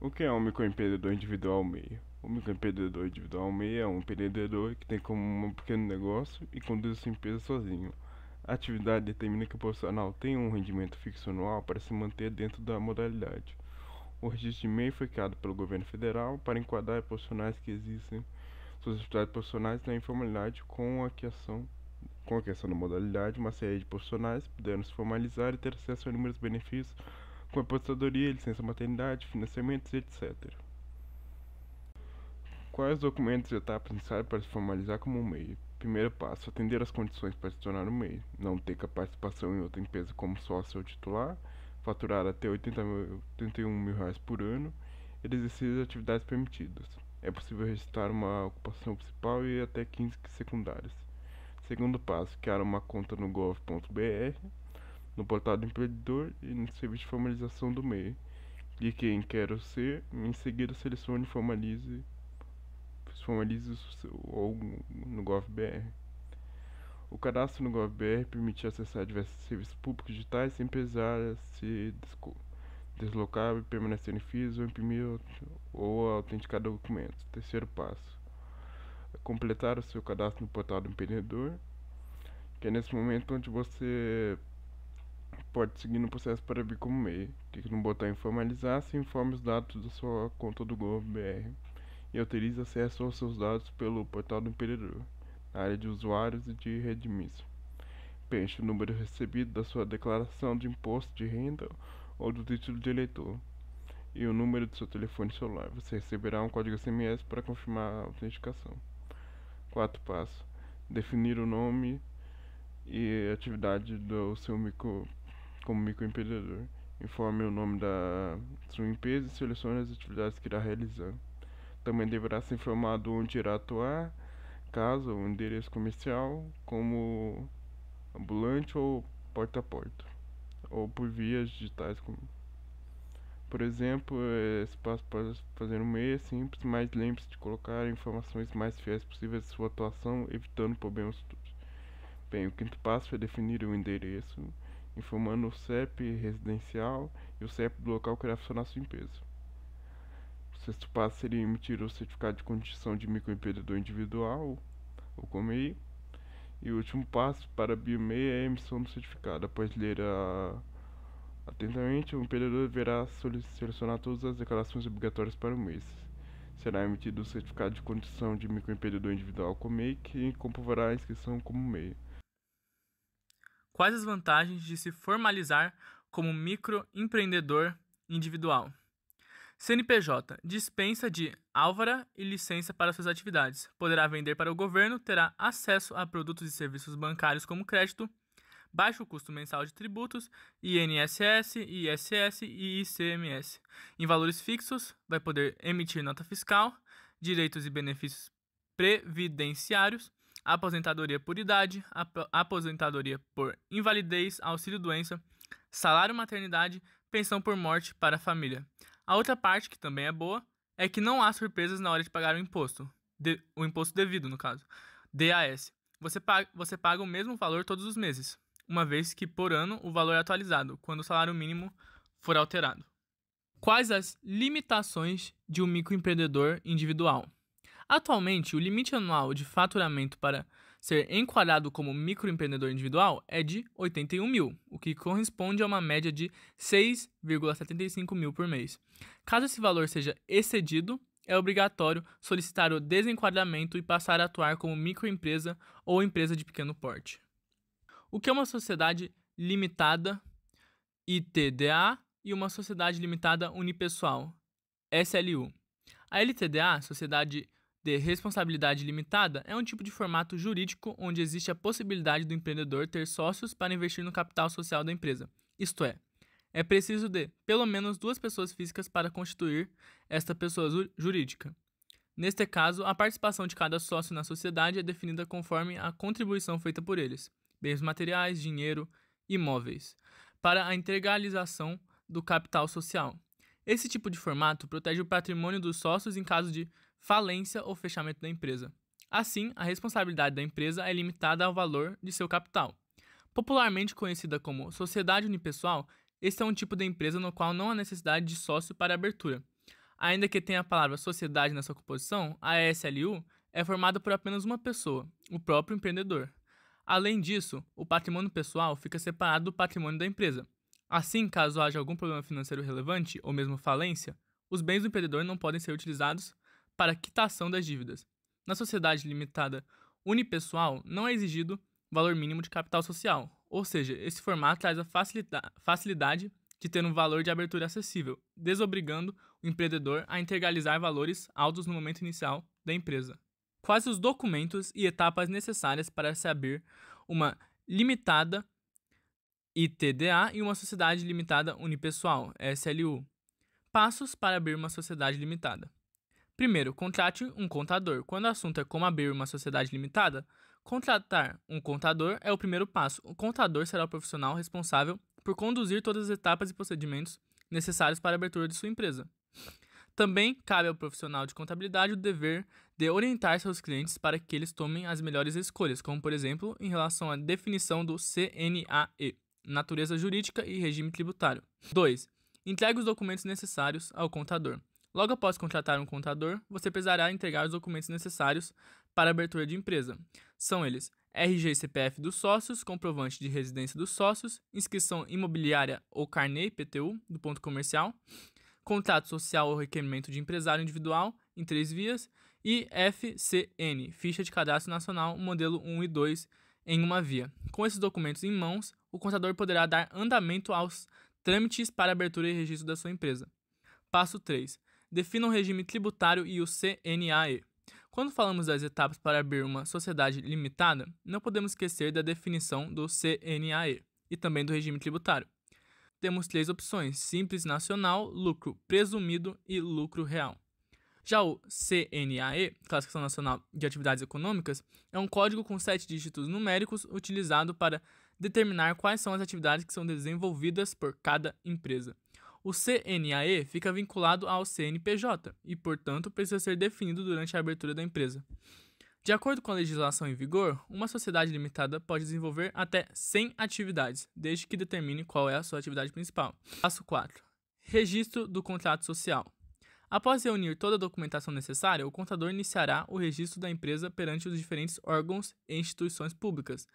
O que é um microempreendedor individual MEI? O microempreendedor individual MEI é um empreendedor que tem como um pequeno negócio e conduz sua empresa sozinho. A atividade determina que o profissional tenha um rendimento fixo anual para se manter dentro da modalidade. O registro de MEI foi criado pelo governo federal para enquadrar profissionais que existem suas atividades profissionais na informalidade com a criação da modalidade, uma série de profissionais puderam se formalizar e ter acesso a inúmeros benefícios como aposentadoria, licença maternidade, financiamentos, etc. Quais os documentos e etapas necessárias para se formalizar como um MEI? Primeiro passo: atender às condições para se tornar um MEI. Não ter participação em outra empresa como sócio ou titular, faturar até R$ 81.000 por ano e exercer as atividades permitidas. É possível registrar uma ocupação principal e até 15 secundárias. Segundo passo: criar uma conta no gov.br, no portal do empreendedor e no serviço de formalização do MEI. Clique em Quero Ser, em seguida selecione formalize ou no gov.br. O cadastro no gov.br permite acessar diversos serviços públicos digitais sem precisar se deslocar e permanecer em fios ou imprimir ou autenticar documentos. Terceiro passo: completar o seu cadastro no portal do empreendedor, que é nesse momento onde você pode seguir no processo para vir como MEI. Clique no botão em formalizar-se e informe os dados da sua conta do gov.br e autorize acesso aos seus dados pelo portal do empreendedor, na área de usuários e de redmissão. Preencha o número recebido da sua declaração de imposto de renda ou do título de eleitor e o número do seu telefone celular. Você receberá um código SMS para confirmar a autenticação. Quarto passo: definir o nome e atividade do seu como microempreendedor. Informe o nome da sua empresa e selecione as atividades que irá realizar. Também deverá ser informado onde irá atuar, casa ou endereço comercial, como ambulante ou porta a porta, ou por vias digitais, como, por exemplo, esse passo para fazer um MEI é simples, mas lembre-se de colocar informações mais fiéis possíveis de sua atuação, evitando problemas futuros. Bem, o quinto passo é definir o endereço, informando o CEP residencial e o CEP do local que irá funcionar sua empresa. O sexto passo seria emitir o certificado de condição de microempreendedor individual, ou COMEI. E o último passo para a BioMEI é a emissão do certificado. Após ler atentamente, o empreendedor deverá selecionar todas as declarações obrigatórias para o mês. Será emitido o certificado de condição de microempreendedor individual COMEI, que comprovará a inscrição como MEI. Quais as vantagens de se formalizar como microempreendedor individual? CNPJ dispensa de alvará e licença para suas atividades. Poderá vender para o governo, terá acesso a produtos e serviços bancários como crédito, baixo custo mensal de tributos, INSS, ISS e ICMS. Em valores fixos, vai poder emitir nota fiscal, direitos e benefícios previdenciários, aposentadoria por idade, aposentadoria por invalidez, auxílio-doença, salário maternidade, pensão por morte para a família. A outra parte, que também é boa, é que não há surpresas na hora de pagar o imposto. O imposto devido, no caso. DAS. Você paga o mesmo valor todos os meses, uma vez que por ano o valor é atualizado, quando o salário mínimo for alterado. Quais as limitações de um microempreendedor individual? Atualmente, o limite anual de faturamento para ser enquadrado como microempreendedor individual é de 81 mil, o que corresponde a uma média de 6,75 mil por mês. Caso esse valor seja excedido, é obrigatório solicitar o desenquadramento e passar a atuar como microempresa ou empresa de pequeno porte. O que é uma sociedade limitada ITDA e uma sociedade limitada unipessoal SLU? A LTDA, Sociedade de Responsabilidade Limitada, é um tipo de formato jurídico onde existe a possibilidade do empreendedor ter sócios para investir no capital social da empresa. Isto é preciso de pelo menos 2 pessoas físicas para constituir esta pessoa jurídica. Neste caso, a participação de cada sócio na sociedade é definida conforme a contribuição feita por eles, bens materiais, dinheiro, imóveis, para a integralização do capital social. Esse tipo de formato protege o patrimônio dos sócios em caso de falência ou fechamento da empresa. Assim, a responsabilidade da empresa é limitada ao valor de seu capital. Popularmente conhecida como sociedade unipessoal, este é um tipo de empresa no qual não há necessidade de sócio para abertura. Ainda que tenha a palavra sociedade na sua composição, a SLU é formada por apenas uma pessoa, o próprio empreendedor. Além disso, o patrimônio pessoal fica separado do patrimônio da empresa. Assim, caso haja algum problema financeiro relevante ou mesmo falência, os bens do empreendedor não podem ser utilizados para quitação das dívidas. Na sociedade limitada unipessoal, não é exigido valor mínimo de capital social, ou seja, esse formato traz a facilidade de ter um valor de abertura acessível, desobrigando o empreendedor a integralizar valores altos no momento inicial da empresa. Quais os documentos e etapas necessárias para se abrir uma limitada ITDA e uma sociedade limitada unipessoal, SLU? Passos para abrir uma sociedade limitada. Primeiro, contrate um contador. Quando o assunto é como abrir uma sociedade limitada, contratar um contador é o primeiro passo. O contador será o profissional responsável por conduzir todas as etapas e procedimentos necessários para a abertura de sua empresa. Também cabe ao profissional de contabilidade o dever de orientar seus clientes para que eles tomem as melhores escolhas, como, por exemplo, em relação à definição do CNAE, natureza jurídica e regime tributário. 2. Entregue os documentos necessários ao contador. Logo após contratar um contador, você precisará entregar os documentos necessários para a abertura de empresa. São eles: RG e CPF dos sócios, comprovante de residência dos sócios, inscrição imobiliária ou carnê IPTU do ponto comercial, contrato social ou requerimento de empresário individual em 3 vias e FCN, ficha de cadastro nacional, modelo 1 e 2 em uma via. Com esses documentos em mãos, o contador poderá dar andamento aos trâmites para abertura e registro da sua empresa. Passo 3. Defina o regime tributário e o CNAE. Quando falamos das etapas para abrir uma sociedade limitada, não podemos esquecer da definição do CNAE e também do regime tributário. Temos 3 opções: simples nacional, lucro presumido e lucro real. Já o CNAE, Classificação Nacional de Atividades Econômicas, é um código com 7 dígitos numéricos utilizado para determinar quais são as atividades que são desenvolvidas por cada empresa. O CNAE fica vinculado ao CNPJ e, portanto, precisa ser definido durante a abertura da empresa. De acordo com a legislação em vigor, uma sociedade limitada pode desenvolver até 100 atividades, desde que determine qual é a sua atividade principal. Passo 4. Registro do contrato social. Após reunir toda a documentação necessária, o contador iniciará o registro da empresa perante os diferentes órgãos e instituições públicas.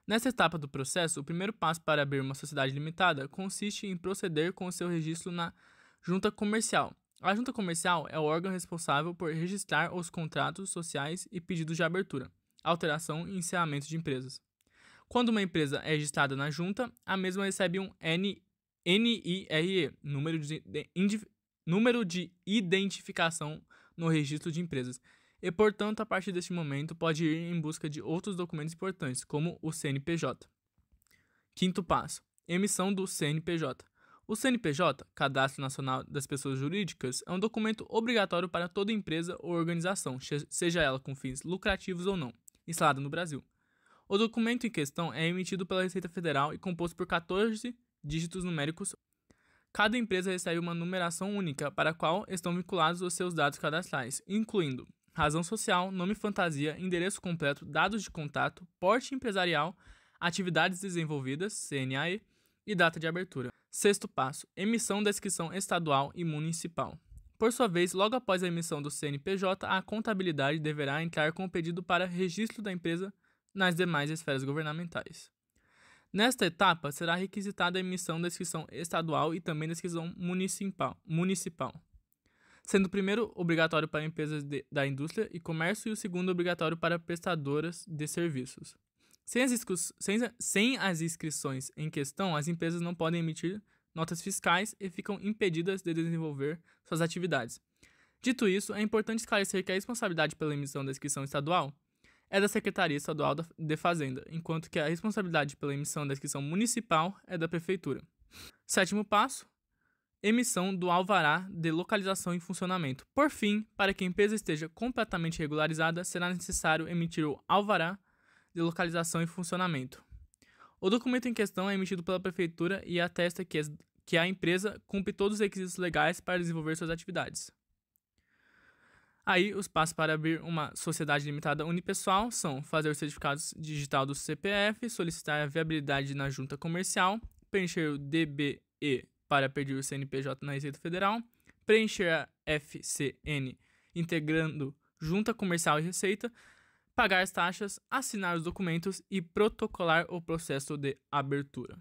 Nessa etapa do processo, o primeiro passo para abrir uma sociedade limitada consiste em proceder com o seu registro na junta comercial. A junta comercial é o órgão responsável por registrar os contratos sociais e pedidos de abertura, alteração e encerramento de empresas. Quando uma empresa é registrada na junta, a mesma recebe um NIRE, número de identificação no registro de empresas, e, portanto, a partir deste momento, pode ir em busca de outros documentos importantes, como o CNPJ. Quinto passo: emissão do CNPJ. O CNPJ, Cadastro Nacional das Pessoas Jurídicas, é um documento obrigatório para toda empresa ou organização, seja ela com fins lucrativos ou não, instalada no Brasil. O documento em questão é emitido pela Receita Federal e composto por 14 dígitos numéricos. Cada empresa recebe uma numeração única para a qual estão vinculados os seus dados cadastrais, incluindo razão social, nome fantasia, endereço completo, dados de contato, porte empresarial, atividades desenvolvidas, CNAE, e data de abertura. Sexto passo: emissão da inscrição estadual e municipal. Por sua vez, logo após a emissão do CNPJ, a contabilidade deverá entrar com o pedido para registro da empresa nas demais esferas governamentais. Nesta etapa, será requisitada a emissão da inscrição estadual e também da inscrição municipal, sendo o primeiro obrigatório para empresas da indústria e comércio e o segundo obrigatório para prestadoras de serviços. Sem as inscrições em questão, as empresas não podem emitir notas fiscais e ficam impedidas de desenvolver suas atividades. Dito isso, é importante esclarecer que a responsabilidade pela emissão da inscrição estadual é da Secretaria Estadual de Fazenda, enquanto que a responsabilidade pela emissão da inscrição municipal é da Prefeitura. Sétimo passo: emissão do alvará de localização e funcionamento. Por fim, para que a empresa esteja completamente regularizada, será necessário emitir o alvará de localização e funcionamento. O documento em questão é emitido pela Prefeitura e atesta que a empresa cumpre todos os requisitos legais para desenvolver suas atividades. Aí, os passos para abrir uma sociedade limitada unipessoal são fazer o certificado digital do CPF, solicitar a viabilidade na junta comercial, preencher o DBE para pedir o CNPJ na Receita Federal, preencher FCN, integrando Junta Comercial e Receita, pagar as taxas, assinar os documentos e protocolar o processo de abertura.